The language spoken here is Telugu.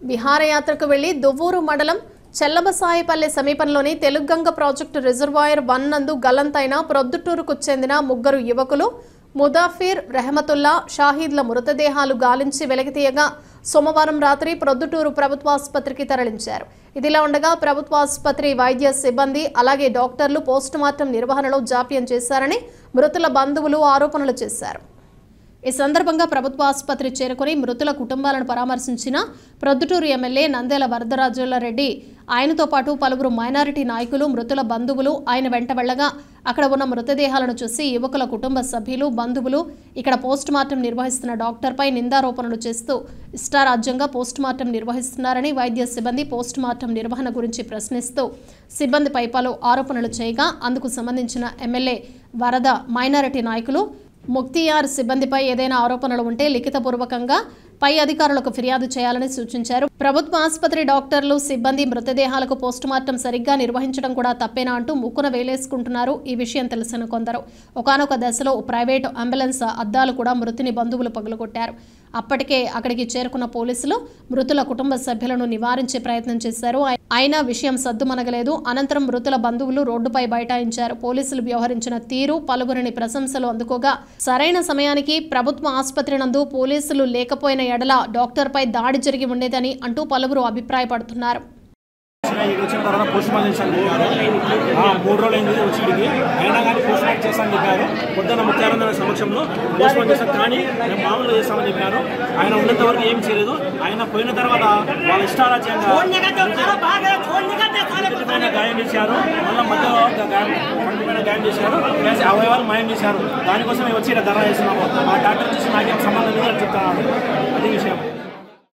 విహారయాత్రకు వెళ్లి దువ్వూరు మండలం చెల్లబసాయిపల్లె సమీపంలోని తెలుగంగ ప్రాజెక్టు రిజర్వాయర్ 1 నందు గల్లంతైన ప్రొద్దుటూరుకు చెందిన ముగ్గురు యువకులు ముదాఫిర్, రెహమతుల్లా, షాహీద్ల మృతదేహాలు గాలించి వెలికితీయగా సోమవారం రాత్రి ప్రొద్దుటూరు ప్రభుత్వాసుపత్రికి తరలించారు. ఇదిలా ఉండగా ప్రభుత్వాసుపత్రి వైద్య సిబ్బంది అలాగే డాక్టర్లు పోస్టుమార్టం నిర్వహణలో జాప్యం చేశారని మృతుల బంధువులు ఆరోపణలు చేశారు. ఈ సందర్భంగా ప్రభుత్వ ఆసుపత్రి చేరుకుని మృతుల కుటుంబాలను పరామర్శించిన ప్రొద్దుటూరు ఎమ్మెల్యే నందేల వరదరాజులరెడ్డి ఆయనతో పాటు పలువురు మైనారిటీ నాయకులు, మృతుల బంధువులు ఆయన వెంట వెళ్లగా అక్కడ ఉన్న మృతదేహాలను చూసి యువకుల కుటుంబ సభ్యులు, బంధువులు ఇక్కడ పోస్టుమార్టం నిర్వహిస్తున్న డాక్టర్పై నిందారోపణలు చేస్తూ ఇష్టారాజ్యంగా పోస్టుమార్టం నిర్వహిస్తున్నారని వైద్య సిబ్బంది పోస్టుమార్టం నిర్వహణ గురించి ప్రశ్నిస్తూ సిబ్బందిపై పలు ఆరోపణలు చేయగా అందుకు సంబంధించిన ఎమ్మెల్యే వరద మైనారిటీ నాయకులు ముక్తియార్ సిబ్బందిపై ఏదైనా ఆరోపణలు ఉంటే లిఖితపూర్వకంగా పై అధికారులకు ఫిర్యాదు చేయాలని సూచించారు. ప్రభుత్వ ఆసుపత్రి డాక్టర్లు, సిబ్బంది మృతదేహాలకు పోస్టుమార్టం సరిగ్గా నిర్వహించడం కూడా తప్పేనా అంటూ ముక్కున వేలేసుకుంటున్నారు. ఈ విషయం తెలిసిన కొందరు ఒకానొక దశలో ప్రైవేటు అంబులెన్స్ అద్దాలు కూడా మృతుని బంధువులు పగులగొట్టారు. అప్పటికే అక్కడికి చేరుకున్న పోలీసులు మృతుల కుటుంబ సభ్యులను నివారించే ప్రయత్నం చేశారు. అయినా విషయం సద్దుమనగలేదు. అనంతరం మృతుల బంధువులు రోడ్డుపై బైఠాయించారు. పోలీసులు వ్యవహరించిన తీరు పలువురిని ప్రశంసలు అందుకోగా సరైన సమయానికి ప్రభుత్వ ఆసుపత్రి నందు పోలీసులు లేకపోయిన ఎడల డాక్టర్పై దాడి జరిగి ఉండేదని అంటూ పలువురు అభిప్రాయపడుతున్నారు. వచ్చిన తర్వాత పోస్ట్ మార్టం చేశాను చెప్పారు. 3 రోజులు అయింది వచ్చింది. అయినా కానీ పోస్ట్ మార్టం చేస్తానని చెప్పారు. పొద్దున్న 36 సమక్షంలో పోస్ట్ మార్టం చేశాను, కానీ మేము మామూలుగా చేస్తామని చెప్పారు. ఆయన ఉన్నంత వరకు ఏం చేయలేదు. ఆయన పోయిన తర్వాత వాళ్ళ ఇష్టారాజ్యంగా గాయం చేశారు. మళ్ళీ మధ్యలో గాయం చేశారు, అవయవాలు మాయం చేశారు. దానికోసం మేము వచ్చి ధర చేస్తున్నాము. ఆ డాక్టర్ చూసి నాకేం సంబంధం లేదని చెప్తున్నాను. అది విషయం.